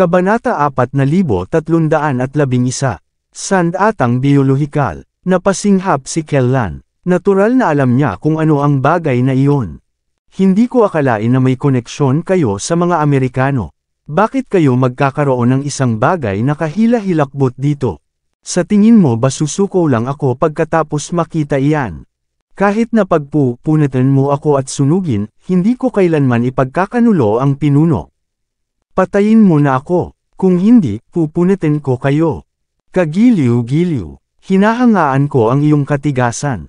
Kabanata 4311. Sandatang biolohikal. Napasinghap si Kellan. Natural na alam niya kung ano ang bagay na iyon. Hindi ko akalain na may koneksyon kayo sa mga Amerikano. Bakit kayo magkakaroon ng isang bagay na kahila-hilakbot dito? Sa tingin mo ba susuko lang ako pagkatapos makita iyan? Kahit na pagpupunatan mo ako at sunugin, hindi ko kailanman ipagkakanulo ang pinuno. Patayin mo na ako, kung hindi, pupunatin ko kayo. Kagiliw-giliw, hinahangaan ko ang iyong katigasan.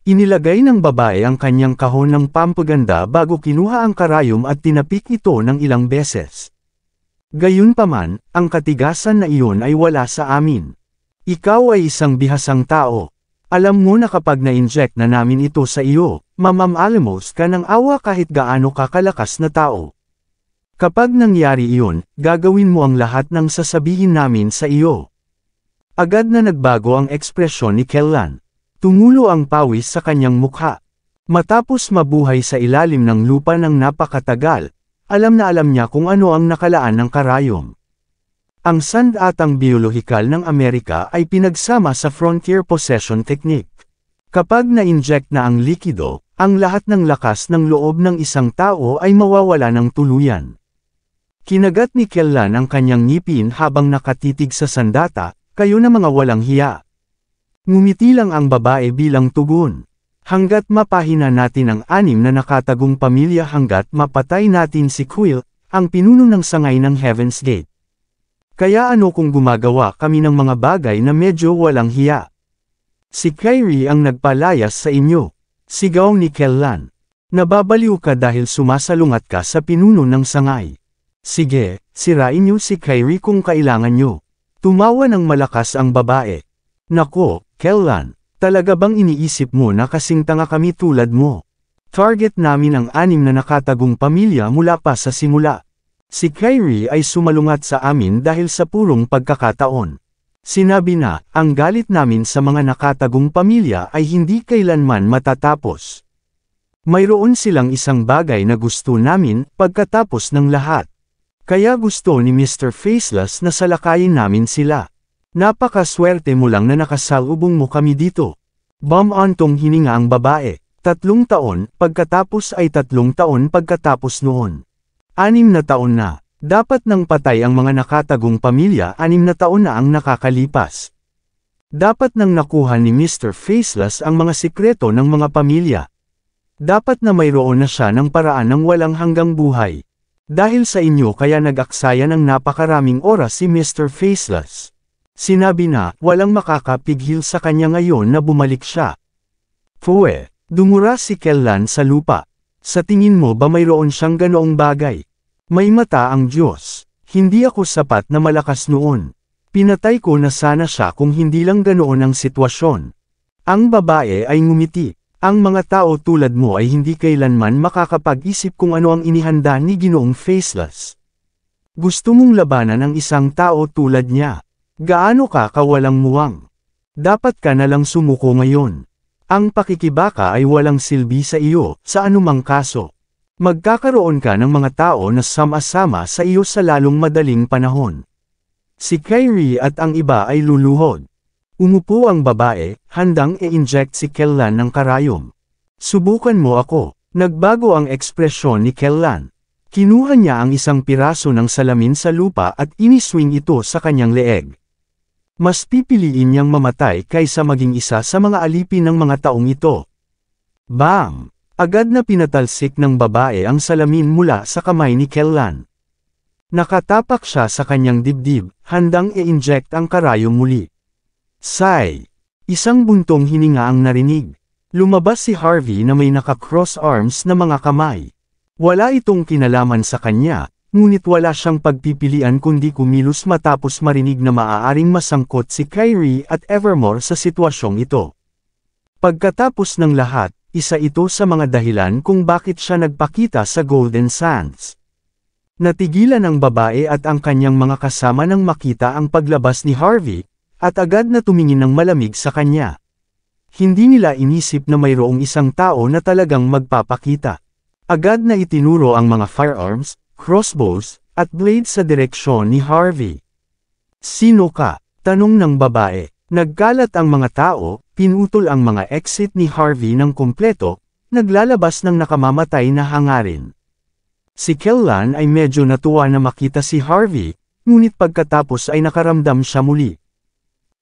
Inilagay ng babae ang kanyang kahon ng pampaganda bago kinuha ang karayom at tinapik ito ng ilang beses. Gayunpaman, ang katigasan na iyon ay wala sa amin. Ikaw ay isang bihasang tao. Alam mo na kapag na-inject na namin ito sa iyo, mamamalamos ka ng awa kahit gaano kakalakas na tao. Kapag nangyari iyon, gagawin mo ang lahat ng sasabihin namin sa iyo. Agad na nagbago ang ekspresyon ni Kellan. Tumulo ang pawis sa kanyang mukha. Matapos mabuhay sa ilalim ng lupa ng napakatagal, alam na alam niya kung ano ang nakalaan ng karayom. Ang sandatang biolohikal ng Amerika ay pinagsama sa frontier possession technique. Kapag na-inject na ang likido, ang lahat ng lakas ng loob ng isang tao ay mawawala ng tuluyan. Kinagat ni Kellan ang kanyang ngipin habang nakatitig sa sandata, kayo na mga walang hiya. Ngumiti lang ang babae bilang tugon. Hanggat mapahina natin ang 6 na nakatagong pamilya hanggat mapatay natin si Quill, ang pinuno ng sangay ng Heaven's Gate. Kaya ano kung gumagawa kami ng mga bagay na medyo walang hiya? Si Kyrie ang nagpalayas sa inyo. Sigaw ni Kellan. Nababaliw ka dahil sumasalungat ka sa pinuno ng sangay. Sige, sirain niyo si Kyrie kung kailangan niyo. Tumawa ng malakas ang babae. Nako, Kellan, talaga bang iniisip mo na kasing tanga kami tulad mo? Target namin ang 6 na nakatagong pamilya mula pa sa simula. Si Kyrie ay sumalungat sa amin dahil sa purong pagkakataon. Sinabi na, ang galit namin sa mga nakatagong pamilya ay hindi kailanman matatapos. Mayroon silang isang bagay na gusto namin pagkatapos ng lahat. Kaya gusto ni Mr. Faceless na salakayin namin sila. Napakaswerte mo lang na nakasalubong mo kami dito. Bumantong hininga ang babae. 3 taon, pagkatapos ay 3 taon pagkatapos noon. 6 na taon na. Dapat nang patay ang mga nakatagong pamilya, 6 na taon na ang nakakalipas. Dapat nang nakuha ni Mr. Faceless ang mga sikreto ng mga pamilya. Dapat na mayroon na siya ng paraan ng walang hanggang buhay. Dahil sa inyo kaya nag-aksaya ng napakaraming oras si Mr. Faceless. Sinabi na, walang makakapigil sa kanya ngayon na bumalik siya. Pwe, dumura si Kellan sa lupa. Sa tingin mo ba mayroon siyang ganoong bagay? May mata ang Diyos. Hindi ako sapat na malakas noon. Pinatay ko na sana siya kung hindi lang ganoon ang sitwasyon. Ang babae ay ngumiti. Ang mga tao tulad mo ay hindi kailanman makakapag-isip kung ano ang inihanda ni Ginoong Faceless. Gusto mong labanan ang isang tao tulad niya. Gaano ka kawalang muwang? Dapat ka na lang sumuko ngayon. Ang pakikibaka ay walang silbi sa iyo, sa anumang kaso. Magkakaroon ka ng mga tao na sama-sama sa iyo sa lalong madaling panahon. Si Kyrie at ang iba ay luluhod. Umupo ang babae, handang i-inject si Kellan ng karayom. Subukan mo ako. Nagbago ang ekspresyon ni Kellan. Kinuha niya ang isang piraso ng salamin sa lupa at iniswing ito sa kanyang leeg. Mas pipiliin niyang mamatay kaysa maging isa sa mga alipin ng mga taong ito. Bam! Agad na pinatalsik ng babae ang salamin mula sa kamay ni Kellan. Nakatapak siya sa kanyang dibdib, handang i-inject ang karayom muli. Sigh! Isang buntong hininga ang narinig. Lumabas si Harvey na may naka-cross arms na mga kamay. Wala itong kinalaman sa kanya, ngunit wala siyang pagpipilian kundi kumilos matapos marinig na maaaring masangkot si Kyrie at Evermore sa sitwasyong ito. Pagkatapos ng lahat, isa ito sa mga dahilan kung bakit siya nagpakita sa Golden Sands. Natigilan ang babae at ang kanyang mga kasama nang makita ang paglabas ni Harvey, at agad na tumingin ng malamig sa kanya. Hindi nila inisip na mayroong isang tao na talagang magpapakita. Agad na itinuro ang mga firearms, crossbows, at blade sa direksyon ni Harvey. "Sino ka?" tanong ng babae. Nagkalat ang mga tao, pinutol ang mga exit ni Harvey ng kumpleto, naglalabas ng nakamamatay na hangarin. Si Kellan ay medyo natuwa na makita si Harvey, ngunit pagkatapos ay nakaramdam siya muli.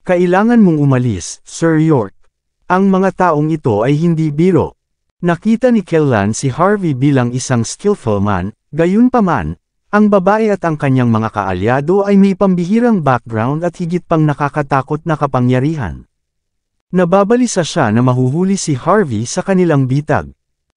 "Kailangan mong umalis, Sir York. Ang mga taong ito ay hindi biro." Nakita ni Kellan si Harvey bilang isang skillful man, gayunpaman, ang babae at ang kanyang mga kaalyado ay may pambihirang background at higit pang nakakatakot na kapangyarihan. Nababalisa siya na mahuhuli si Harvey sa kanilang bitag.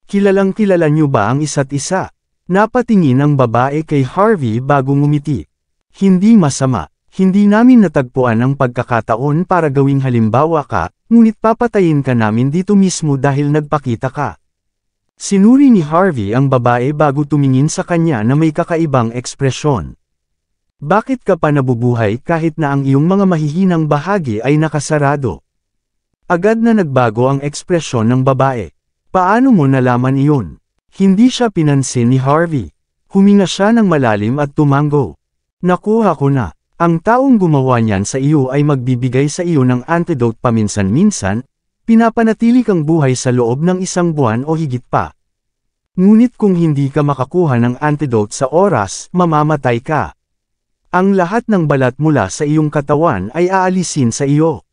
"Kilalang kilala niyo ba ang isa't isa?" Napatingin ang babae kay Harvey bago ngumiti. "Hindi masama. Hindi namin natagpuan ang pagkakataon para gawing halimbawa ka, ngunit papatayin ka namin dito mismo dahil nagpakita ka." Sinuri ni Harvey ang babae bago tumingin sa kanya na may kakaibang ekspresyon. "Bakit ka pa nabubuhay kahit na ang iyong mga mahihinang bahagi ay nakasarado?" Agad na nagbago ang ekspresyon ng babae. "Paano mo nalaman iyon?" Hindi siya pinansin ni Harvey. Huminga siya ng malalim at tumango. "Nakuha ko na. Ang taong gumawa niyan sa iyo ay magbibigay sa iyo ng antidote paminsan-minsan, pinapanatili kang buhay sa loob ng 1 buwan o higit pa. Ngunit kung hindi ka makakuha ng antidote sa oras, mamamatay ka. Ang lahat ng balat mula sa iyong katawan ay aalisin sa iyo.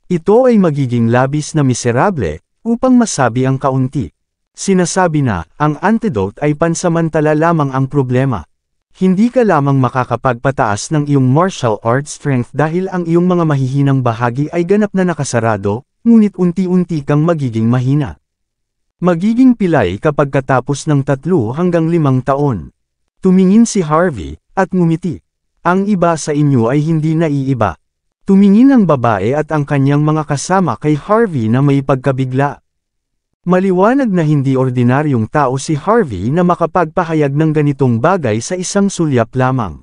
Ito ay magiging labis na miserable, upang masabi ang kaunti. Sinasabi na, ang antidote ay pansamantala lamang ang problema. Hindi ka lamang makakapagpataas ng iyong martial arts strength dahil ang iyong mga mahihinang bahagi ay ganap na nakasarado, ngunit unti-unti kang magiging mahina. Magiging pilay kapag katapos ng 3 hanggang 5 taon. Tumingin si Harvey, at ngumiti. "Ang iba sa inyo ay hindi naiiba." Tumingin ang babae at ang kanyang mga kasama kay Harvey na may pagkabigla. Maliwanag na hindi ordinaryong tao si Harvey na makapagpahayag ng ganitong bagay sa isang sulyap lamang.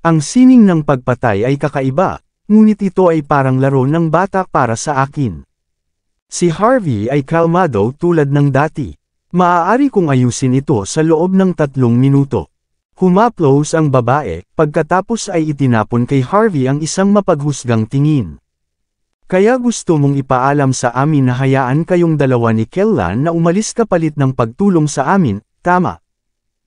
Ang sining ng pagpatay ay kakaiba, ngunit ito ay parang laro ng bata para sa akin. Si Harvey ay kalmado tulad ng dati. Maaari kong ayusin ito sa loob ng 3 minuto. Humaplos ang babae, pagkatapos ay itinapon kay Harvey ang isang mapaghusgang tingin. "Kaya gusto mong ipaalam sa amin na hayaan kayong dalawa ni Kellan na umalis kapalit ng pagtulong sa amin, tama?"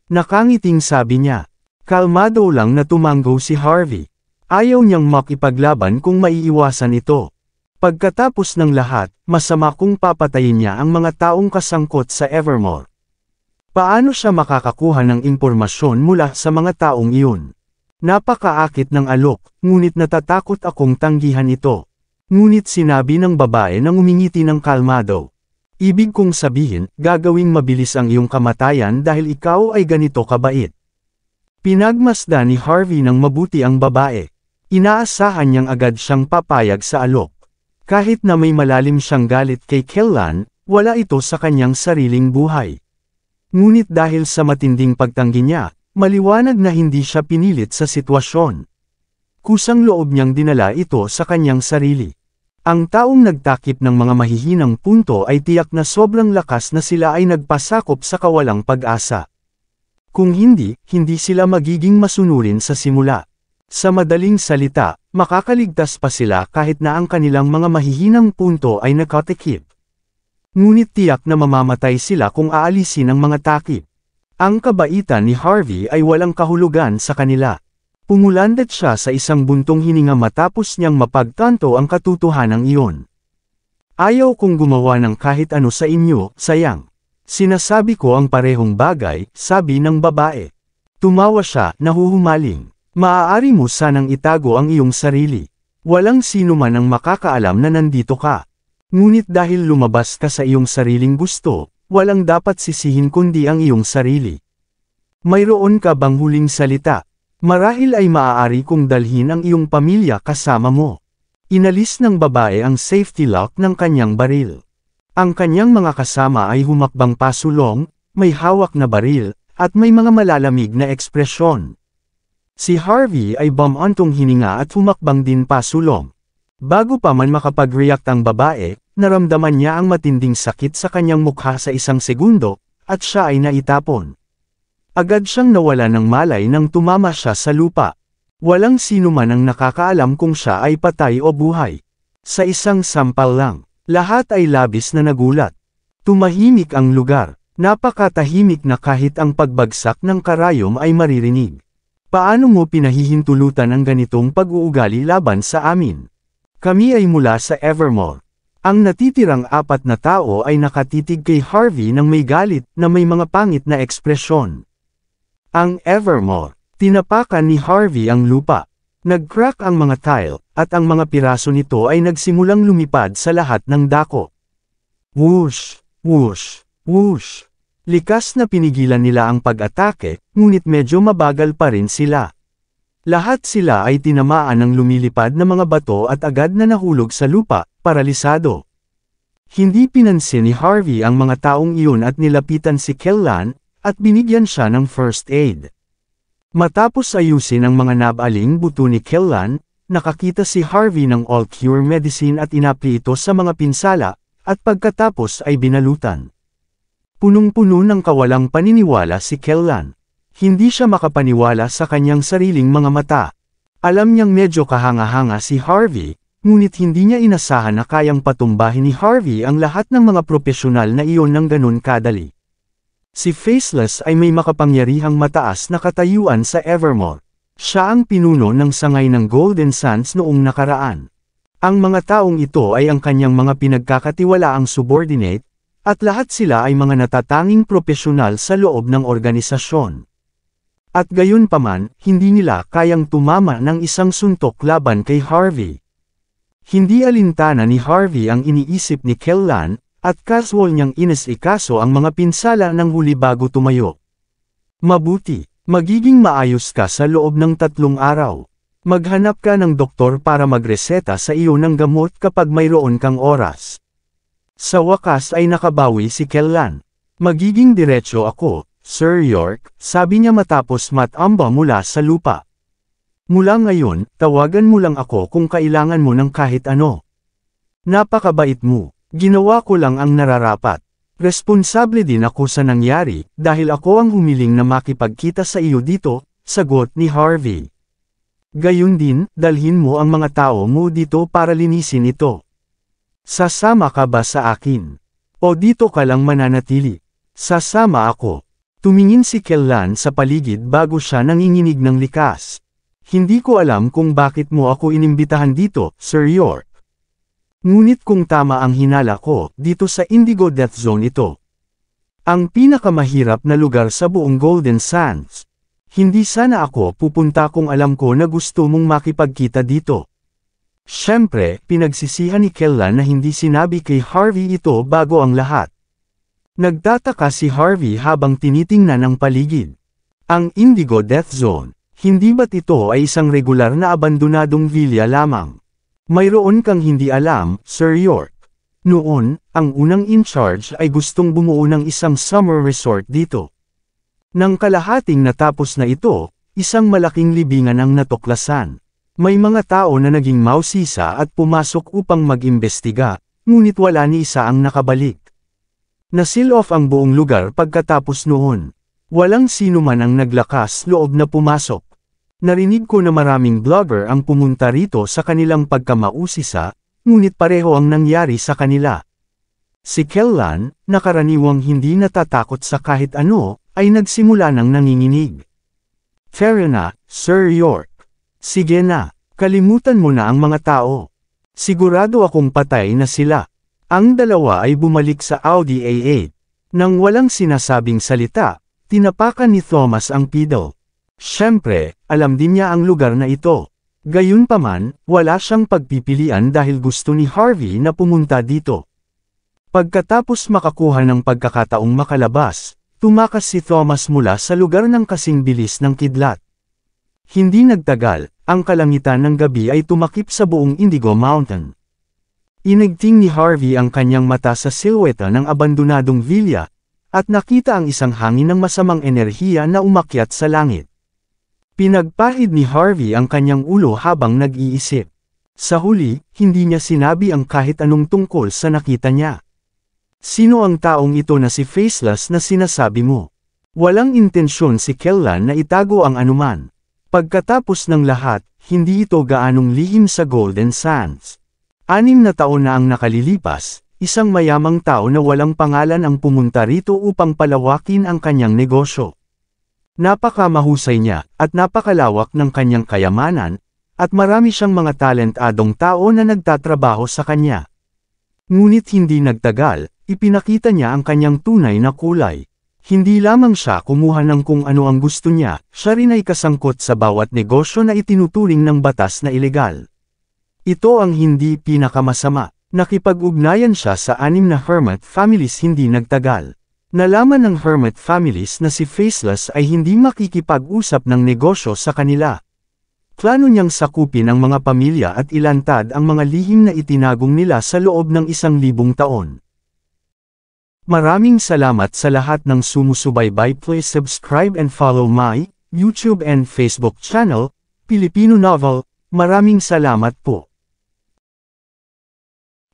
Nakangiting sabi niya. Kalmado lang na tumango si Harvey. Ayaw niyang makipaglaban kung maiiwasan ito. Pagkatapos ng lahat, masama kung papatayin niya ang mga taong kasangkot sa Evermore. Paano siya makakakuha ng impormasyon mula sa mga taong iyon? Napakaakit ng alok, ngunit natatakot akong tanggihan ito. Ngunit sinabi ng babae nang umingiti ng kalmado. "Ibig kong sabihin, gagawing mabilis ang iyong kamatayan dahil ikaw ay ganito kabait." Pinagmasdan ni Harvey ng mabuti ang babae. Inaasahan niyang agad siyang papayag sa alok. Kahit na may malalim siyang galit kay Kellan, wala ito sa kanyang sariling buhay. Ngunit dahil sa matinding pagtanggi niya, maliwanag na hindi siya pinilit sa sitwasyon. Kusang loob niyang dinala ito sa kanyang sarili. Ang taong nagtakip ng mga mahihinang punto ay tiyak na sobrang lakas na sila ay nagpasakop sa kawalang pag-asa. Kung hindi, hindi sila magiging masunurin sa simula. Sa madaling salita, makakaligtas pa sila kahit na ang kanilang mga mahihinang punto ay nakatikip. Ngunit tiyak na mamamatay sila kung aalisin ang mga takip. Ang kabaitan ni Harvey ay walang kahulugan sa kanila. Pumulandat siya sa isang buntong hininga matapos niyang mapagtanto ang katotohanan iyon. "Ayaw kong gumawa ng kahit ano sa inyo, sayang. Sinasabi ko ang parehong bagay," sabi ng babae. Tumawa siya, nahuhumaling. "Maaari mo sanang itago ang iyong sarili. Walang sino man ang makakaalam na nandito ka. Ngunit dahil lumabas ka sa iyong sariling gusto, walang dapat sisihin kundi ang iyong sarili. Mayroon ka bang huling salita? Marahil ay maaari kong dalhin ang iyong pamilya kasama mo." Inalis ng babae ang safety lock ng kanyang baril. Ang kanyang mga kasama ay humakbang pasulong, may hawak na baril, at may mga malalamig na ekspresyon. Si Harvey ay bumantong hininga at humakbang din pasulong. Bago pa man makapag-react ang babae, naramdaman niya ang matinding sakit sa kanyang mukha sa 1 segundo, at siya ay naitapon. Agad siyang nawala ng malay nang tumama siya sa lupa. Walang sino man ang nakakaalam kung siya ay patay o buhay. Sa isang sampal lang, lahat ay labis na nagulat. Tumahimik ang lugar. Napakatahimik na kahit ang pagbagsak ng karayom ay maririnig. Paano mo pinahihintulutan ang ganitong pag-uugali laban sa amin? Kami ay mula sa Evermore. Ang natitirang 4 na tao ay nakatitig kay Harvey nang may galit na may mga pangit na ekspresyon. Ang Evermore. Tinapakan ni Harvey ang lupa. Nag-crack ang mga tile, at ang mga piraso nito ay nagsimulang lumipad sa lahat ng dako. Whoosh! Whoosh! Whoosh! Likas na pinigilan nila ang pag-atake, ngunit medyo mabagal pa rin sila. Lahat sila ay tinamaan ng lumilipad na mga bato at agad na nahulog sa lupa, paralisado. Hindi pinansin ni Harvey ang mga taong iyon at nilapitan si Kellan, at binigyan siya ng first aid. Matapos ayusin ang mga nabaling buto ni Kellan, nakakita si Harvey ng all-cure medicine at inapli ito sa mga pinsala, at pagkatapos ay binalutan. Punong-puno ng kawalang paniniwala si Kellan. Hindi siya makapaniwala sa kanyang sariling mga mata. Alam niyang medyo kahanga-hanga si Harvey, ngunit hindi niya inasahan na kayang patumbahin ni Harvey ang lahat ng mga profesional na iyon ng ganun kadali. Si Faceless ay may makapangyarihang mataas na katayuan sa Evermore. Siya ang pinuno ng sangay ng Golden Sands noong nakaraan. Ang mga taong ito ay ang kanyang mga pinagkakatiwalaang subordinate, at lahat sila ay mga natatanging profesional sa loob ng organisasyon. At gayunpaman, hindi nila kayang tumama ng isang suntok laban kay Harvey. Hindi alintana ni Harvey ang iniisip ni Kellan, at casual niyang inas-ikaso ang mga pinsala ng huli bago tumayo. Mabuti, magiging maayos ka sa loob ng 3 araw. Maghanap ka ng doktor para magreseta sa iyo ng gamot kapag mayroon kang oras. Sa wakas ay nakabawi si Kellan. Magiging diretso ako, Sir York, sabi niya matapos matamba mula sa lupa. Mula ngayon, tawagan mo lang ako kung kailangan mo ng kahit ano. Napakabait mo. Ginawa ko lang ang nararapat. Responsable din ako sa nangyari, dahil ako ang humiling na makipagkita sa iyo dito, sagot ni Harvey. Gayun din, dalhin mo ang mga tao mo dito para linisin ito. Sasama ka ba sa akin? O dito ka lang mananatili? Sasama ako. Tumingin si Kellan sa paligid bago siya nanginginig ng likas. Hindi ko alam kung bakit mo ako inimbitahan dito, Sir York. Ngunit kung tama ang hinala ko, dito sa Indigo Death Zone ito. Ang pinakamahirap na lugar sa buong Golden Sands. Hindi sana ako pupunta kung alam ko na gusto mong makipagkita dito. Siyempre, pinagsisihan ni Kellan na hindi sinabi kay Harvey ito bago ang lahat. Nagtataka si Harvey habang tinitingnan ang paligid. Ang Indigo Death Zone, hindi ba't ito ay isang regular na abandonadong villa lamang? Mayroon kang hindi alam, Sir York. Noon, ang unang in-charge ay gustong bumuo ng isang summer resort dito. Nang kalahating natapos na ito, isang malaking libingan ang natuklasan. May mga tao na naging mausisa at pumasok upang mag-imbestiga, ngunit wala ni isa ang nakabalik. Nasil off ang buong lugar pagkatapos noon. Walang sino man ang naglakas loob na pumasok. Narinig ko na maraming blogger ang pumunta rito sa kanilang pagkamausisa, ngunit pareho ang nangyari sa kanila. Si Kellan, na karaniwang hindi natatakot sa kahit ano, ay nagsimula ng nanginginig. Fair na, Sir York. Sige na, kalimutan mo na ang mga tao. Sigurado akong patay na sila. Ang dalawa ay bumalik sa Audi A8. Nang walang sinasabing salita, tinapakan ni Thomas ang pedal. Siyempre, alam din niya ang lugar na ito. Gayunpaman, wala siyang pagpipilian dahil gusto ni Harvey na pumunta dito. Pagkatapos makakuha ng pagkakataong makalabas, tumakas si Thomas mula sa lugar ng kasing bilis ng kidlat. Hindi nagtagal, ang kalangitan ng gabi ay tumakip sa buong Indigo Mountain. Inigting ni Harvey ang kanyang mata sa silhouette ng abandonadong villa, at nakita ang isang hangin ng masamang enerhiya na umakyat sa langit. Pinagpahid ni Harvey ang kanyang ulo habang nag-iisip. Sa huli, hindi niya sinabi ang kahit anong tungkol sa nakita niya. Sino ang taong ito na si Faceless na sinasabi mo? Walang intensyon si Kellan na itago ang anuman. Pagkatapos ng lahat, hindi ito gaanong lihim sa Golden Sands. 6 na taon na ang nakalilipas, isang mayamang tao na walang pangalan ang pumunta rito upang palawakin ang kanyang negosyo. Napakamahusay niya, at napakalawak ng kanyang kayamanan, at marami siyang mga talentadong tao na nagtatrabaho sa kanya. Ngunit hindi nagtagal, ipinakita niya ang kanyang tunay na kulay. Hindi lamang siya kumuha ng kung ano ang gusto niya, siya rin ay kasangkot sa bawat negosyo na itinuturing ng batas na ilegal. Ito ang hindi pinakamasama. Nakipag-ugnayan siya sa 6 na hermit families hindi nagtagal. Nalaman ng hermit families na si Faceless ay hindi makikipag-usap ng negosyo sa kanila. Plano niyang sakupin ang mga pamilya at ilantad ang mga lihim na itinagong nila sa loob ng 1,000 taon. Maraming salamat sa lahat ng sumusubaybay. Please subscribe and follow my YouTube and Facebook channel, Pilipino Novel. Maraming salamat po.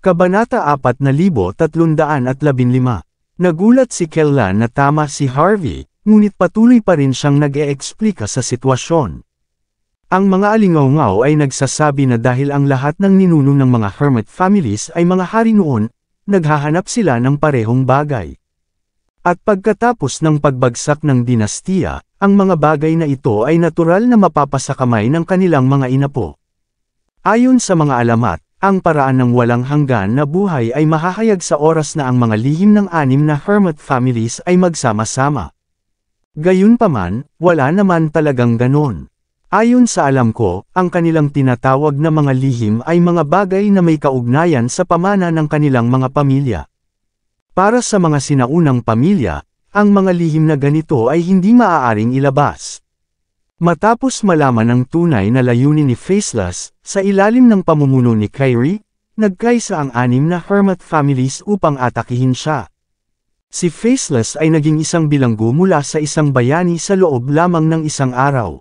Kabanata 4315. Nagulat si Kellan na tama si Harvey, ngunit patuloy pa rin siyang nag-e-eksplika sa sitwasyon. Ang mga alingaw-ngaw ay nagsasabi na dahil ang lahat ng ninuno ng mga hermit families ay mga hari noon, naghahanap sila ng parehong bagay. At pagkatapos ng pagbagsak ng dinastiya, ang mga bagay na ito ay natural na mapapasakamay ng kanilang mga inapo. Ayon sa mga alamat, ang paraan ng walang hanggan na buhay ay mahahayag sa oras na ang mga lihim ng 6 na hermit families ay magsama-sama. Gayunpaman, wala naman talagang ganon. Ayon sa alam ko, ang kanilang tinatawag na mga lihim ay mga bagay na may kaugnayan sa pamana ng kanilang mga pamilya. Para sa mga sinaunang pamilya, ang mga lihim na ganito ay hindi maaaring ilabas. Matapos malaman ang tunay na layunin ni Faceless, sa ilalim ng pamumuno ni Kyrie, nagkaisa ang 6 na hermit families upang atakihin siya. Si Faceless ay naging isang bilanggo mula sa isang bayani sa loob lamang ng isang araw.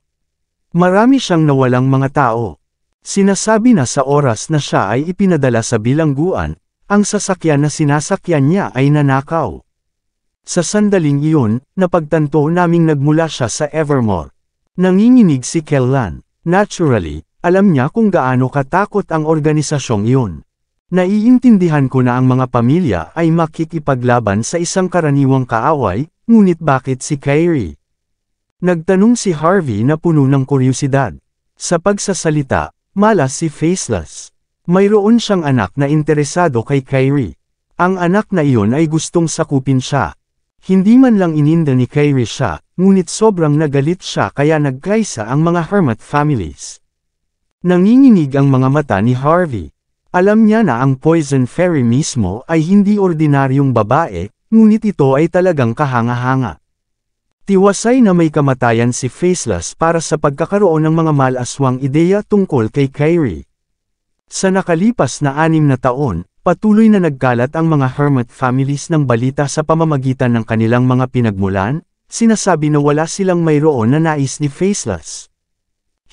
Marami siyang nawalang mga tao. Sinasabi na sa oras na siya ay ipinadala sa bilangguan, ang sasakyan na sinasakyan niya ay nanakaw. Sa sandaling iyon, napagtanto naming nagmula siya sa Evermore. Nanginginig si Kellan. Naturally, alam niya kung gaano katakot ang organisasyong iyon. Naiintindihan ko na ang mga pamilya ay makikipaglaban sa isang karaniwang kaaway, ngunit bakit si Kyrie? Nagtanong si Harvey na puno ng kuryosidad. Sa pagsasalita, malas si Faceless. Mayroon siyang anak na interesado kay Kyrie. Ang anak na iyon ay gustong sakupin siya. Hindi man lang ininda ni Kyrie siya, ngunit sobrang nagalit siya kaya nagkaisa ang mga hermit families. Nanginginig ang mga mata ni Harvey. Alam niya na ang Poison Fairy mismo ay hindi ordinaryong babae, ngunit ito ay talagang kahanga-hanga. Tiwasay na may kamatayan si Faceless para sa pagkakaroon ng mga malaswang ideya tungkol kay Kyrie. Sa nakalipas na 6 na taon, patuloy na nagkalat ang mga hermit families ng balita sa pamamagitan ng kanilang mga pinagmulan, sinasabi na wala silang mayroon na nais ni Faceless.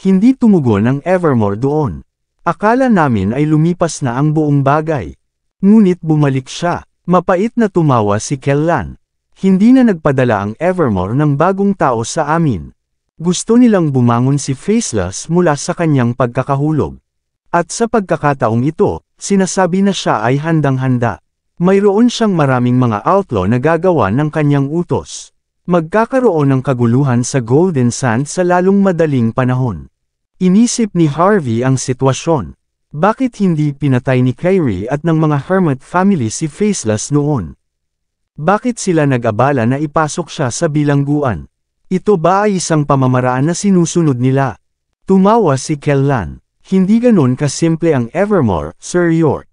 Hindi tumugon ang Evermore doon. Akala namin ay lumipas na ang buong bagay. Ngunit bumalik siya. Mapait na tumawa si Kellan. Hindi na nagpadala ang Evermore ng bagong tao sa amin. Gusto nilang bumangon si Faceless mula sa kanyang pagkakahulog. At sa pagkakataong ito, sinasabi na siya ay handang-handa. Mayroon siyang maraming mga outlaw na gagawa ng kanyang utos. Magkakaroon ng kaguluhan sa Golden Sand sa lalong madaling panahon. Inisip ni Harvey ang sitwasyon. Bakit hindi pinatay ni Kyrie at ng mga hermit family si Faceless noon? Bakit sila nag-abala na ipasok siya sa bilangguan? Ito ba ay isang pamamaraan na sinusunod nila? Tumawa si Kellan. Hindi ganon kasimple ang Evermore, Sir York.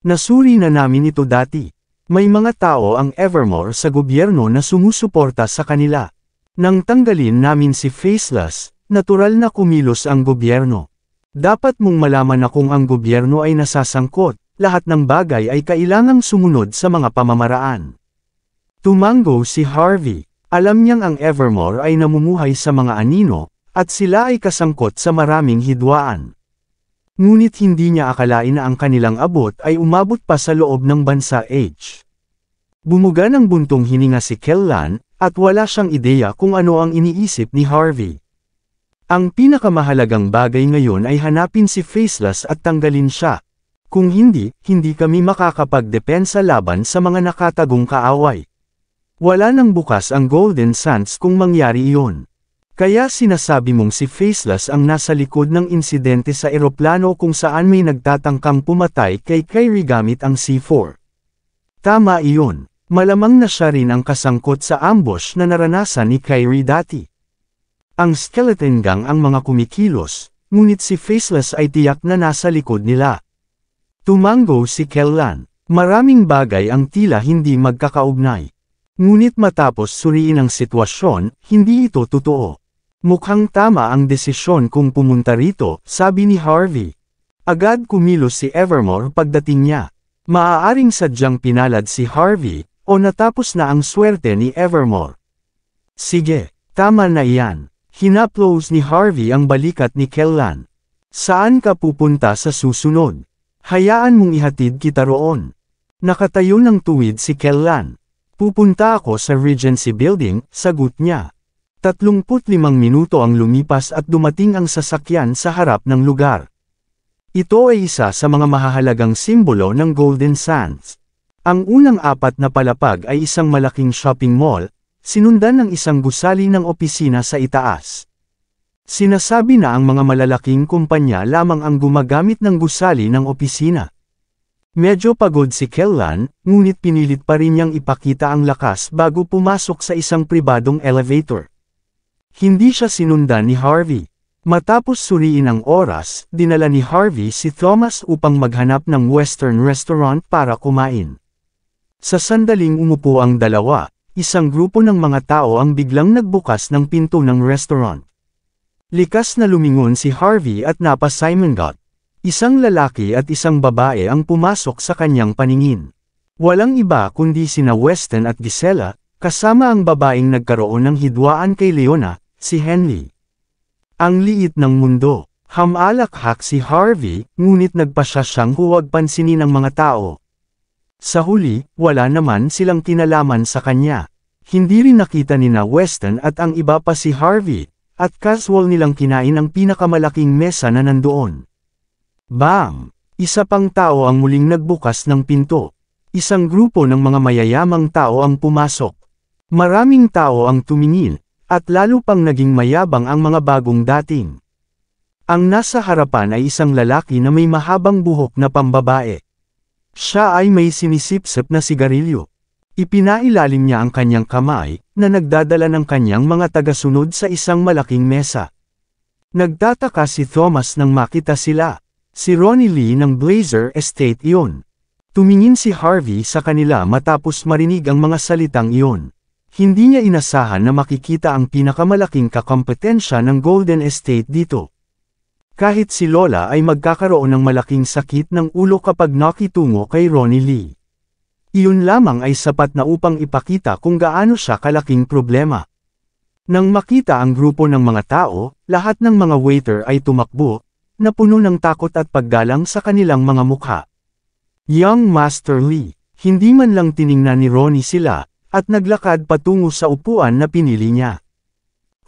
Nasuri na namin ito dati. May mga tao ang Evermore sa gobyerno na sumusuporta sa kanila. Nang tanggalin namin si Faceless, natural na kumilos ang gobyerno. Dapat mong malaman na kung ang gobyerno ay nasasangkot, lahat ng bagay ay kailangang sumunod sa mga pamamaraan. Tumango si Harvey. Alam niyang ang Evermore ay namumuhay sa mga anino, at sila ay kasangkot sa maraming hidwaan. Ngunit hindi niya akalain na ang kanilang abot ay umabot pa sa loob ng bansa H. Bumuga ng buntong hininga si Kellan, at wala siyang ideya kung ano ang iniisip ni Harvey. Ang pinakamahalagang bagay ngayon ay hanapin si Faceless at tanggalin siya. Kung hindi, hindi kami makakapagdepensa laban sa mga nakatagong kaaway. Wala nang bukas ang Golden Sands kung mangyari iyon. Kaya sinasabi mong si Faceless ang nasa likod ng insidente sa eroplano kung saan may nagtatangkang pumatay kay Kyrie gamit ang C4. Tama iyon. Malamang na siya rin ang kasangkot sa ambush na naranasan ni Kyrie dati. Ang skeleton gang ang mga kumikilos, ngunit si Faceless ay tiyak na nasa likod nila. Tumango si Kellan. Maraming bagay ang tila hindi magkakaugnay. Ngunit matapos suriin ang sitwasyon, hindi ito totoo. Mukhang tama ang desisyon kung pumunta rito, sabi ni Harvey. Agad kumilos si Evermore pagdating niya. Maaaring sadyang pinalad si Harvey, o natapos na ang swerte ni Evermore. Sige, tama na iyan. Hinaplos ni Harvey ang balikat ni Kellan. Saan ka pupunta sa susunod? Hayaan mong ihatid kita roon. Nakatayo ng tuwid si Kellan. Pupunta ako sa Regency Building, sagot niya. 35 minuto ang lumipas at dumating ang sasakyan sa harap ng lugar. Ito ay isa sa mga mahahalagang simbolo ng Golden Sands. Ang unang 4 na palapag ay isang malaking shopping mall, sinundan ng isang gusali ng opisina sa itaas. Sinasabi na ang mga malalaking kumpanya lamang ang gumagamit ng gusali ng opisina. Medyo pagod si Kellan, ngunit pinilit pa rin niyang ipakita ang lakas bago pumasok sa isang pribadong elevator. Hindi siya sinundan ni Harvey. Matapos suriin ang oras, dinala ni Harvey si Thomas upang maghanap ng Western restaurant para kumain. Sa sandaling umupo ang dalawa, isang grupo ng mga tao ang biglang nagbukas ng pinto ng restaurant. Likas na lumingon si Harvey at napasimangot. Isang lalaki at isang babae ang pumasok sa kanyang paningin. Walang iba kundi sina Weston at Gisela, kasama ang babaeng nagkaroon ng hidwaan kay Leona, si Henley. Ang liit ng mundo. Hamalakhak si Harvey, ngunit nagpasya siyang huwag pansinin ng mga tao. Sa huli, wala naman silang kinalaman sa kanya. Hindi rin nakita ni na Weston at ang iba pa si Harvey, at casual nilang kinain ang pinakamalaking mesa na nandoon. Bang! Isa pang tao ang muling nagbukas ng pinto. Isang grupo ng mga mayayamang tao ang pumasok. Maraming tao ang tumingin, at lalo pang naging mayabang ang mga bagong dating. Ang nasa harapan ay isang lalaki na may mahabang buhok na pambabae. Siya ay may sinisipsip na sigarilyo. Ipinailalim niya ang kanyang kamay, na nagdadala ng kanyang mga tagasunod sa isang malaking mesa. Nagtataka si Thomas nang makita sila. Si Ronnie Lee ng Blazer Estate iyon. Tumingin si Harvey sa kanila matapos marinig ang mga salitang iyon. Hindi niya inasahan na makikita ang pinakamalaking kakompetensya ng Golden Estate dito. Kahit si Lola ay magkakaroon ng malaking sakit ng ulo kapag nakitungo kay Ronnie Lee. Iyon lamang ay sapat na upang ipakita kung gaano siya kalaking problema. Nang makita ang grupo ng mga tao, lahat ng mga waiter ay tumakbo, na puno ng takot at paggalang sa kanilang mga mukha. Young Master Lee, hindi man lang tiningnan ni Ronnie sila, at naglakad patungo sa upuan na pinili niya.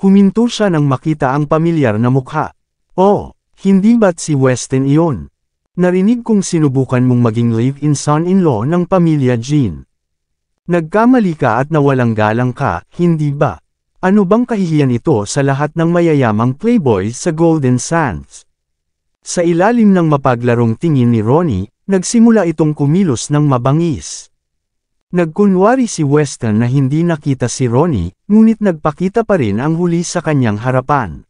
Huminto siya nang makita ang pamilyar na mukha. Oh! Hindi ba't si Weston iyon? Narinig kong sinubukan mong maging live-in son-in-law ng pamilya Jean. Nagkamali ka at nawalang galang ka, hindi ba? Ano bang kahihiyan ito sa lahat ng mayayamang playboys sa Golden Sands? Sa ilalim ng mapaglarong tingin ni Ronnie, nagsimula itong kumilos ng mabangis. Nagkunwari si Weston na hindi nakita si Ronnie, ngunit nagpakita pa rin ang huli sa kanyang harapan.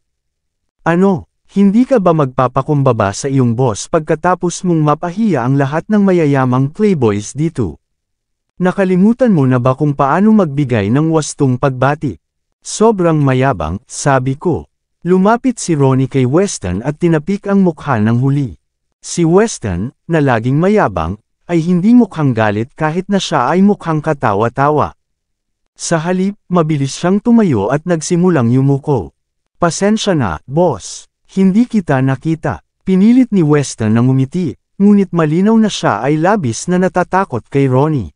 Ano? Hindi ka ba magpapakumbaba sa iyong boss pagkatapos mong mapahiya ang lahat ng mayayamang playboys dito? Nakalimutan mo na ba kung paano magbigay ng wastong pagbati? Sobrang mayabang, sabi ko. Lumapit si Ronnie kay Weston at tinapik ang mukha ng huli. Si Weston, na laging mayabang, ay hindi mukhang galit kahit na siya ay mukhang katawa-tawa. Sa halip, mabilis siyang tumayo at nagsimulang yumuko. Pasensya na, boss. Hindi kita nakita. Pinilit ni Weston na ngumiti, ngunit malinaw na siya ay labis na natatakot kay Ronnie.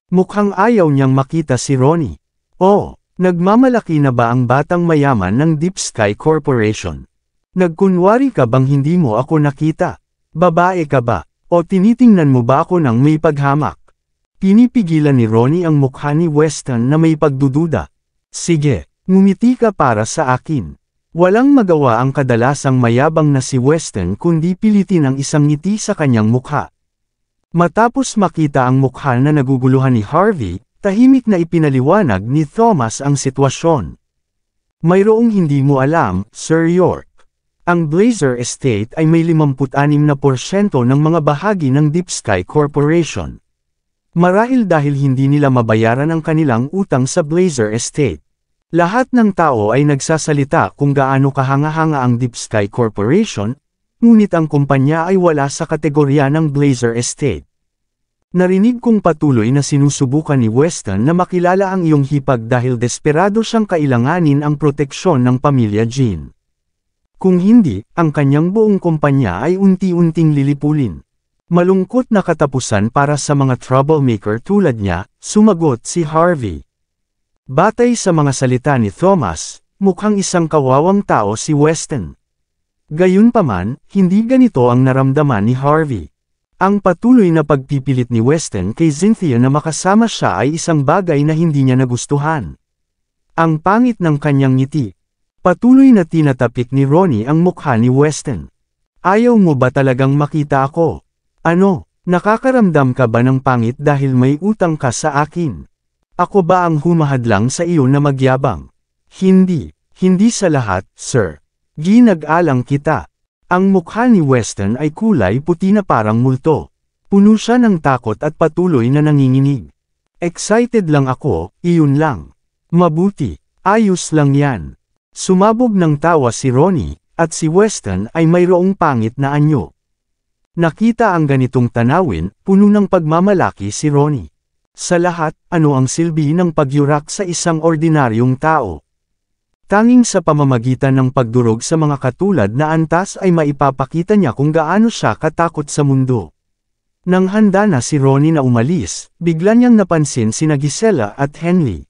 Mukhang ayaw niyang makita si Ronnie. Oh, nagmamalaki na ba ang batang mayaman ng Deep Sky Corporation? Nagkunwari ka bang hindi mo ako nakita? Babae ka ba? O tinitingnan mo ba ako ng may paghamak? Pinipigilan ni Ronnie ang mukha ni Weston na may pagdududa. Sige, ngumiti ka para sa akin. Walang magawa ang kadalasang mayabang na si Weston kundi pilitin ang isang ngiti sa kanyang mukha. Matapos makita ang mukha na naguguluhan ni Harvey, tahimik na ipinaliwanag ni Thomas ang sitwasyon. Mayroong hindi mo alam, Sir York. Ang Blazer Estate ay may 56% ng mga bahagi ng Deep Sky Corporation. Marahil dahil hindi nila mabayaran ang kanilang utang sa Blazer Estate. Lahat ng tao ay nagsasalita kung gaano kahanga-hanga ang Deep Sky Corporation, ngunit ang kumpanya ay wala sa kategorya ng Blazer Estate. Narinig kong patuloy na sinusubukan ni Weston na makilala ang iyong hipag dahil desperado siyang kailanganin ang proteksyon ng pamilya Jean. Kung hindi, ang kanyang buong kumpanya ay unti-unting lilipulin. Malungkot na katapusan para sa mga troublemaker tulad niya, sumagot si Harvey. Batay sa mga salita ni Thomas, mukhang isang kawawang tao si Weston. Gayunpaman, hindi ganito ang naramdaman ni Harvey. Ang patuloy na pagpipilit ni Weston kay Cynthia na makasama siya ay isang bagay na hindi niya nagustuhan. Ang pangit ng kanyang ngiti. Patuloy na tinatapik ni Ronnie ang mukha ni Weston. Ayaw mo ba talagang makita ako? Ano, nakakaramdam ka ba ng pangit dahil may utang ka sa akin? Ako ba ang humahadlang sa iyo na magyabang? Hindi sa lahat, sir. Ginag-alang kita. Ang mukha ni Weston ay kulay puti na parang multo. Puno siya ng takot at patuloy na nanginginig. Excited lang ako, iyon lang. Mabuti, ayos lang yan. Sumabog ng tawa si Ronnie, at si Weston ay mayroong pangit na anyo. Nakita ang ganitong tanawin, puno ng pagmamalaki si Ronnie. Sa lahat, ano ang silbi ng pagyurak sa isang ordinaryong tao? Tanging sa pamamagitan ng pagdurog sa mga katulad na antas ay maipapakita niya kung gaano siya katakot sa mundo. Nang handa na si Ronnie na umalis, bigla niyang napansin sina Gisela at Henley.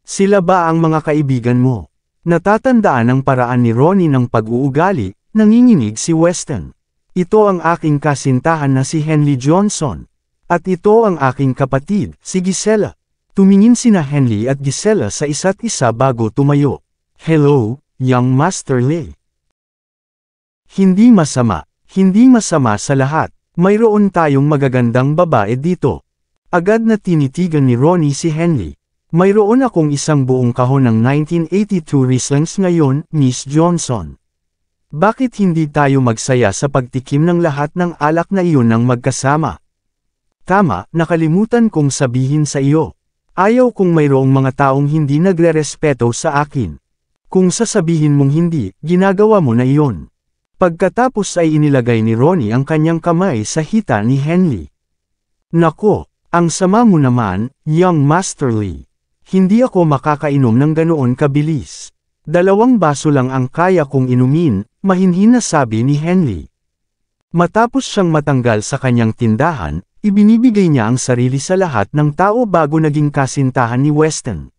Sila ba ang mga kaibigan mo? Natatandaan ang paraan ni Ronnie ng pag-uugali, nanginginig si Weston. Ito ang aking kasintahan na si Henley Johnson. At ito ang aking kapatid, si Gisela. Tumingin sina Henley at Gisela sa isa't isa bago tumayo. Hello, young Master Lee. Hindi masama sa lahat, mayroon tayong magagandang babae dito. Agad na tinitigan ni Ronnie si Henley. Mayroon akong isang buong kahon ng 1982 Rieslings ngayon, Miss Johnson. Bakit hindi tayo magsaya sa pagtikim ng lahat ng alak na iyon ng magkasama? Tama, nakalimutan kong sabihin sa iyo. Ayaw kong mayroong mga taong hindi nagrerespeto sa akin. Kung sasabihin mong hindi, ginagawa mo na iyon. Pagkatapos ay inilagay ni Ronnie ang kanyang kamay sa hita ni Henley. Nako, ang sama mo naman, young Master Lee. Hindi ako makakainom ng ganoon kabilis. 2 baso lang ang kaya kong inumin, mahinhin na sabi ni Henley. Matapos siyang matanggal sa kanyang tindahan, ibinibigay niya ang sarili sa lahat ng tao bago naging kasintahan ni Weston.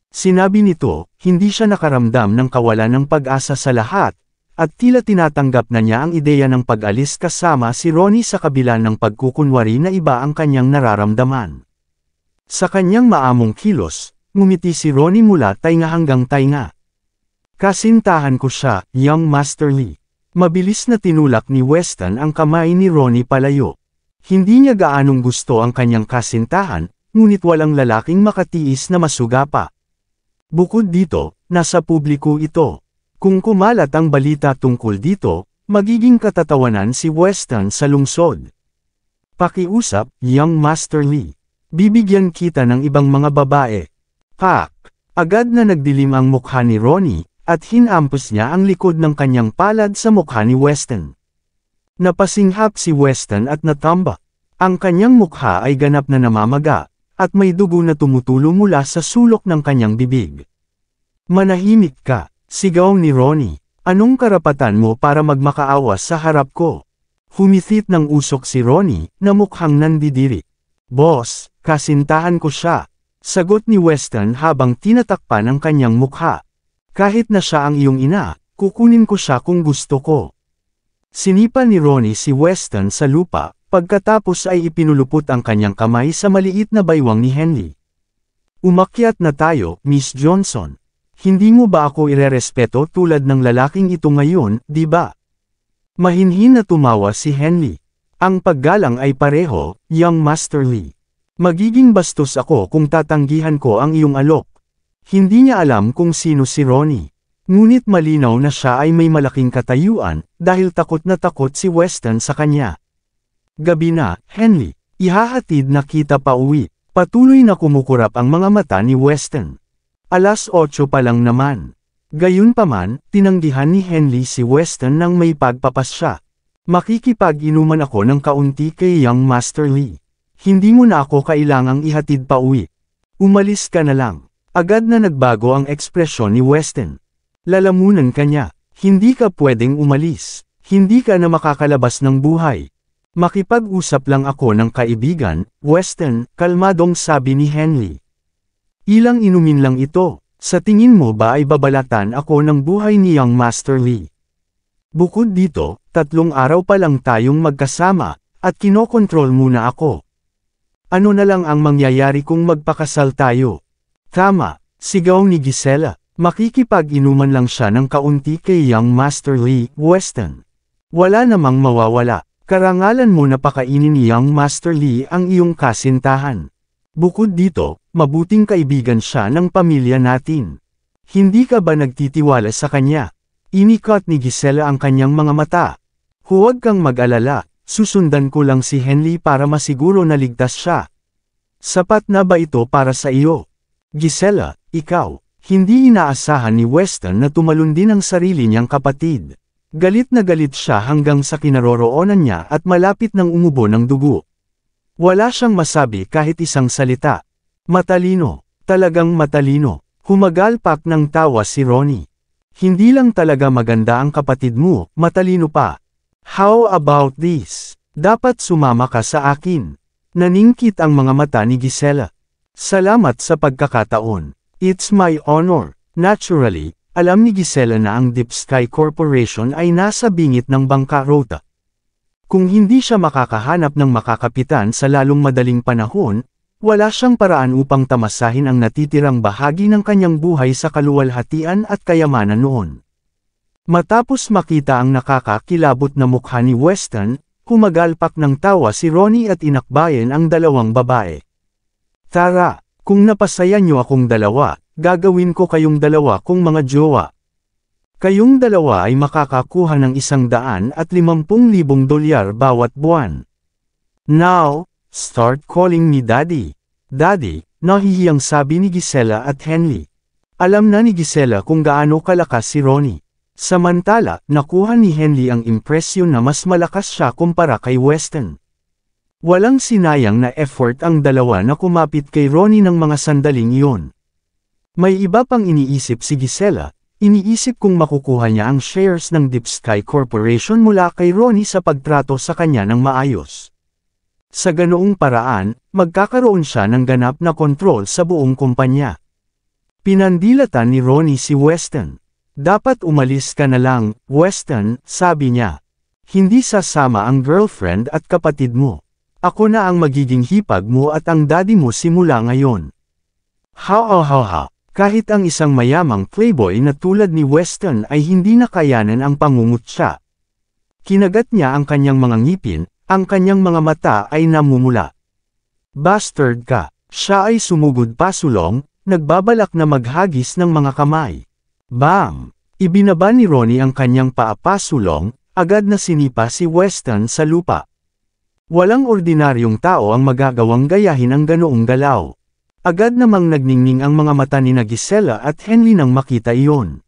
Sinabi nito, hindi siya nakaramdam ng kawalan ng pag-asa sa lahat, at tila tinatanggap na niya ang ideya ng pag-alis kasama si Ronnie sa kabila ng pagkukunwari na iba ang kanyang nararamdaman. Sa kanyang maamong kilos, ngumiti si Ronnie mula tainga hanggang tainga. Kasintahan ko siya, young Master Lee. Mabilis na tinulak ni Weston ang kamay ni Ronnie palayo. Hindi niya gaanong gusto ang kanyang kasintahan, ngunit walang lalaking makatiis na masuga pa. Bukod dito, nasa publiko ito. Kung kumalat ang balita tungkol dito, magiging katatawanan si Weston sa lungsod. Pakiusap, young Master Lee. Bibigyan kita ng ibang mga babae. Pak! Agad na nagdilim ang mukha ni Ronnie, at hinampos niya ang likod ng kanyang palad sa mukha ni Weston. Napasinghap si Weston at natamba. Ang kanyang mukha ay ganap na namamaga, at may dugo na tumutulo mula sa sulok ng kanyang bibig. Manahimik ka, sigaw ni Ronnie. Anong karapatan mo para magmakaawa sa harap ko? Humithit ng usok si Ronnie, na mukhang nandidiri. Boss, kasintahan ko siya. Sagot ni Weston habang tinatakpan ang kanyang mukha. Kahit na siya ang iyong ina, kukunin ko siya kung gusto ko. Sinipa ni Ronnie si Weston sa lupa, pagkatapos ay ipinulupot ang kanyang kamay sa maliit na baywang ni Henley. Umakyat na tayo, Miss Johnson. Hindi mo ba ako irerespeto tulad ng lalaking ito ngayon, di ba? Mahinhin na tumawa si Henley. Ang paggalang ay pareho, young Master Lee. Magiging bastos ako kung tatanggihan ko ang iyong alok. Hindi niya alam kung sino si Ronnie. Ngunit malinaw na siya ay may malaking katayuan, dahil takot na takot si Weston sa kanya. Gabi na, Henley. Ihahatid na kita pa uwi. Patuloy na kumukurap ang mga mata ni Weston. 8:00 pa lang naman. Gayunpaman, tinanggihan ni Henley si Weston nang may pagpapasya. Makikipag-inuman ako ng kaunti kay young Master Lee. Hindi mo na ako kailangang ihatid pa uwi. Umalis ka na lang. Agad na nagbago ang ekspresyon ni Weston. Lalamunan ka niya. Hindi ka pwedeng umalis. Hindi ka na makakalabas ng buhay. Makipag-usap lang ako ng kaibigan, Weston, kalmadong sabi ni Henley. Ilang inumin lang ito. Sa tingin mo ba ay babalatan ako ng buhay ni young Master Lee? Bukod dito, 3 araw pa lang tayong magkasama, at kinokontrol muna ako. Ano na lang ang mangyayari kung magpakasal tayo? Tama, sigaw ni Gisela. Makikipag-inuman lang siya ng kaunti kay young Master Lee, Weston. Wala namang mawawala. Karangalan mo na pakainin ni young Master Lee ang iyong kasintahan. Bukod dito, mabuting kaibigan siya ng pamilya natin. Hindi ka ba nagtitiwala sa kanya? Inikot ni Gisela ang kanyang mga mata. Huwag kang mag-alala. Susundan ko lang si Henley para masiguro na ligtas siya. Sapat na ba ito para sa iyo? Gisela, ikaw. Hindi inaasahan ni Weston na tumalon din ang sarili niyang kapatid. Galit na galit siya hanggang sa kinaroroonan niya at malapit nang umubo ng dugo. Wala siyang masabi kahit isang salita. Matalino, talagang matalino. Humagalpak ng tawa si Ronnie. Hindi lang talaga maganda ang kapatid mo, matalino pa. How about this? Dapat sumama ka sa akin. Naningkit ang mga mata ni Gisela. Salamat sa pagkakataon. It's my honor. Naturally, alam ni Gisela na ang Deep Sky Corporation ay nasa bingit ng bangkarota. Kung hindi siya makakahanap ng makakapitan sa lalong madaling panahon, wala siyang paraan upang tamasahin ang natitirang bahagi ng kanyang buhay sa kaluwalhatian at kayamanan noon. Matapos makita ang nakakakilabot na mukha ni Weston, humagalpak ng tawa si Ronnie at inakbayan ang 2 babae. Tara, kung napasaya niyo akong 2, gagawin ko kayong 2 kong mga jowa. Kayong 2 ay makakakuha ng $150,000 bawat buwan. Now, start calling me Daddy. Daddy, nahihiyang sabi ni Gisela at Henley. Alam na ni Gisela kung gaano kalakas si Ronnie. Samantala, nakuha ni Henley ang impresyon na mas malakas siya kumpara kay Weston. Walang sinayang na effort ang 2 na kumapit kay Ronnie ng mga sandaling iyon. May iba pang iniisip si Gisela, iniisip kung makukuha niya ang shares ng Deep Sky Corporation mula kay Ronnie sa pagtrato sa kanya ng maayos. Sa ganoong paraan, magkakaroon siya ng ganap na kontrol sa buong kumpanya. Pinandilatan ni Ronnie si Weston. Dapat umalis ka na lang, Weston, sabi niya. Hindi sasama ang girlfriend at kapatid mo. Ako na ang magiging hipag mo at ang daddy mo simula ngayon. Ha. Kahit ang isang mayamang playboy na tulad ni Weston ay hindi nakayanan ang pangungutya. Kinagat niya ang kanyang mga ngipin, ang kanyang mga mata ay namumula. Bastard ka, siya ay sumugod pasulong, nagbabalak na maghagis ng mga kamay. Bam! Ibinaba ni Ronnie ang kanyang paa pasulong, agad na sinipa si Weston sa lupa. Walang ordinaryong tao ang magagawang gayahin ang ganoong galaw. Agad namang nagningning ang mga mata ni Gisela at Henley nang makita iyon.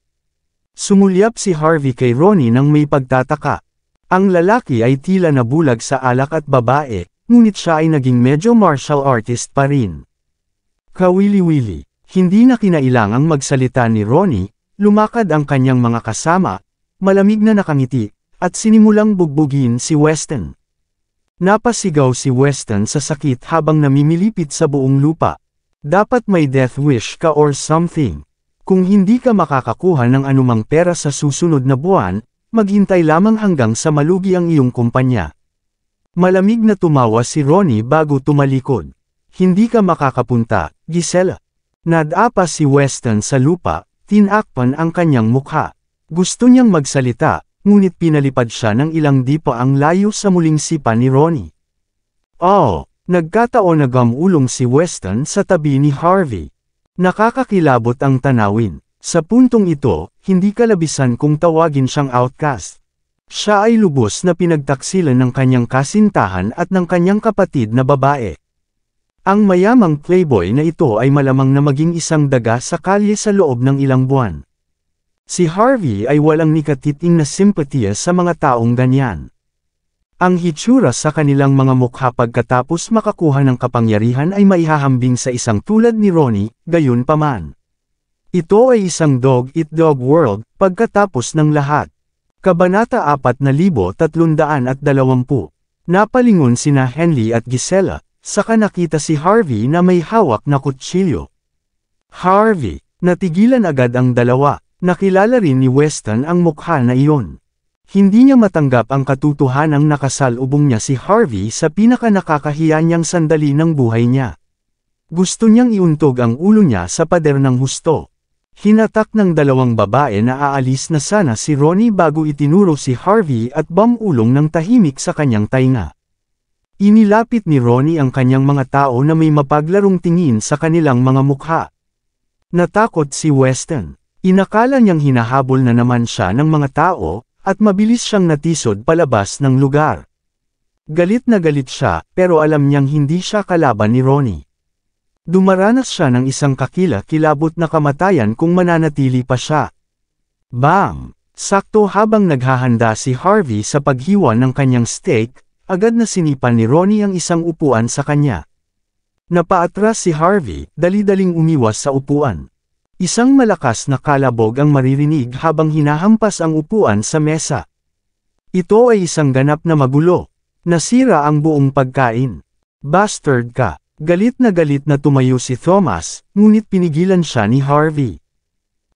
Sumulyap si Harvey kay Ronnie nang may pagtataka. Ang lalaki ay tila nabulag sa alak at babae, ngunit siya ay naging medyo martial artist pa rin. Kawili-wili, hindi na kinailangang magsalita ni Ronnie, lumakad ang kanyang mga kasama, malamig na nakangiti, at sinimulang bugbugin si Weston. Napasigaw si Weston sa sakit habang namimilipit sa buong lupa. Dapat may death wish ka or something. Kung hindi ka makakakuha ng anumang pera sa susunod na buwan, maghintay lamang hanggang sa malugi ang iyong kumpanya. Malamig na tumawa si Ronnie bago tumalikod. Hindi ka makakapunta, Gisela. Nadapa si Weston sa lupa, tinakpan ang kanyang mukha. Gusto niyang magsalita, ngunit pinalipad siya ng ilang dipa ang layo sa muling sipa ni Ronnie. Oh, nagkataon na gamulong si Weston sa tabi ni Harvey. Nakakakilabot ang tanawin. Sa puntong ito, hindi kalabisan kung tawagin siyang outcast. Siya ay lubos na pinagtaksilan ng kanyang kasintahan at ng kanyang kapatid na babae. Ang mayamang playboy na ito ay malamang na maging isang daga sa kalye sa loob ng ilang buwan. Si Harvey ay walang nikatiting na simpatiya sa mga taong ganyan. Ang hitsura sa kanilang mga mukha pagkatapos makakuha ng kapangyarihan ay maihahambing sa isang tulad ni Ronnie, gayunpaman. Ito ay isang dog-eat-dog world, pagkatapos ng lahat. Kabanata 4320. Napalingon sina Henley at Gisela, saka nakita si Harvey na may hawak na kutsilyo. Harvey, natigilan agad ang dalawa. Nakilala rin ni Weston ang mukha na iyon. Hindi niya matanggap ang katotohanang nakasalubong niya si Harvey sa pinaka-nakakahiya niyang sandali ng buhay niya. Gusto niyang iuntog ang ulo niya sa pader ng husto. Hinatak ng dalawang babae na aalis na sana si Ronnie bago itinuro si Harvey at bamulong ng tahimik sa kanyang tainga. Inilapit ni Ronnie ang kanyang mga tao na may mapaglarong tingin sa kanilang mga mukha. Natakot si Weston. Inakala niyang hinahabol na naman siya ng mga tao, at mabilis siyang natisod palabas ng lugar. Galit na galit siya, pero alam niyang hindi siya kalaban ni Ronnie. Dumaranas siya ng isang kakila-kilabot na kamatayan kung mananatili pa siya. Bang! Sakto habang naghahanda si Harvey sa paghiwa ng kanyang steak, agad na sinipan ni Ronnie ang isang upuan sa kanya. Napaatras si Harvey, dali-daling umiwas sa upuan. Isang malakas na kalabog ang maririnig habang hinahampas ang upuan sa mesa. Ito ay isang ganap na magulo. Nasira ang buong pagkain. Bastard ka! Galit na tumayo si Thomas, ngunit pinigilan siya ni Harvey.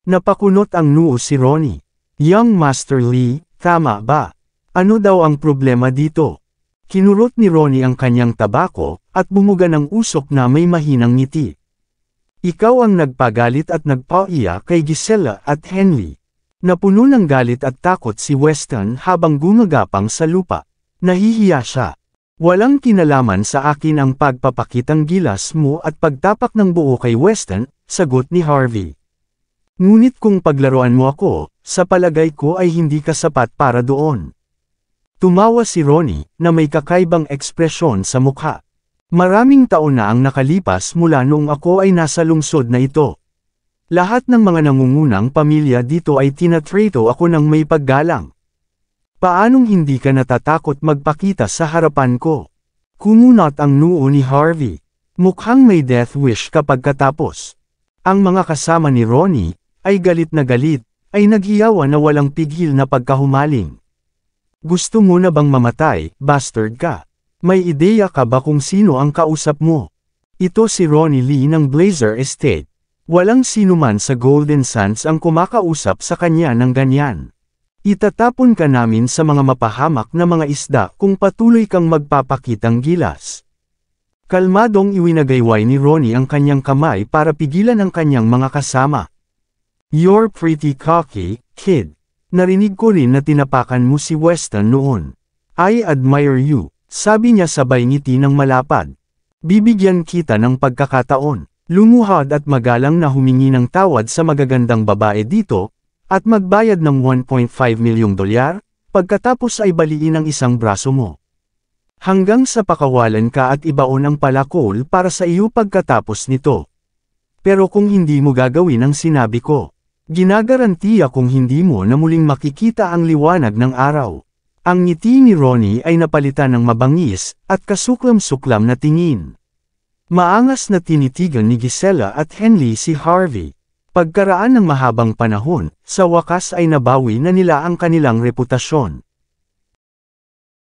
Napakunot ang noo si Ronnie. Young Master Lee, tama ba? Ano daw ang problema dito? Kinurot ni Ronnie ang kanyang tabako, at bumuga ng usok na may mahinang ngiti. Ikaw ang nagpagalit at nagpaiyak kay Gisela at Henley. Napuno ng galit at takot si Weston habang gumagapang sa lupa. Nahihiya siya. Walang kinalaman sa akin ang pagpapakitang gilas mo at pagtapak ng buo kay Weston, sagot ni Harvey. Ngunit kung paglaruan mo ako, sa palagay ko ay hindi ka sapat para doon. Tumawa si Ronnie, na may kakaibang ekspresyon sa mukha. Maraming taon na ang nakalipas mula noong ako ay nasa lungsod na ito. Lahat ng mga nangungunang pamilya dito ay tinatrato ako ng may paggalang. Paanong hindi ka natatakot magpakita sa harapan ko? Kumunot ang noo ni Harvey. Mukhang may death wish kapag katapos. Ang mga kasama ni Ronnie, ay galit, ay naghiyawan na walang pigil na pagkahumaling. Gusto mo na bang mamatay, bastard ka? May ideya ka ba kung sino ang kausap mo? Ito si Ronnie Lee ng Blazer Estate. Walang sino man sa Golden Sands ang kumakausap sa kanya ng ganyan. Itatapon ka namin sa mga mapahamak na mga isda kung patuloy kang magpapakitang gilas. Kalmadong iwinagayway ni Ronnie ang kanyang kamay para pigilan ang kanyang mga kasama. You're pretty cocky, kid. Narinig ko rin na tinapakan mo si Weston noon. I admire you. Sabi niya sabay ngiti ng malapad. Bibigyan kita ng pagkakataon. Lumuhad at magalang na humingi ng tawad sa magagandang babae dito, at magbayad ng $1.5 milyong, pagkatapos ay baliin ang isang braso mo. Hanggang sa pakawalan ka at ibaon ang palakol para sa iyo pagkatapos nito. Pero kung hindi mo gagawin ang sinabi ko, ginagarantiya kung hindi mo na muling makikita ang liwanag ng araw. Ang ngiti ni Ronnie ay napalitan ng mabangis, at kasuklam-suklam na tingin. Maangas na tinitigan ni Gisela at Henley si Harvey. Pagkaraan ng mahabang panahon, sa wakas ay nabawi na nila ang kanilang reputasyon.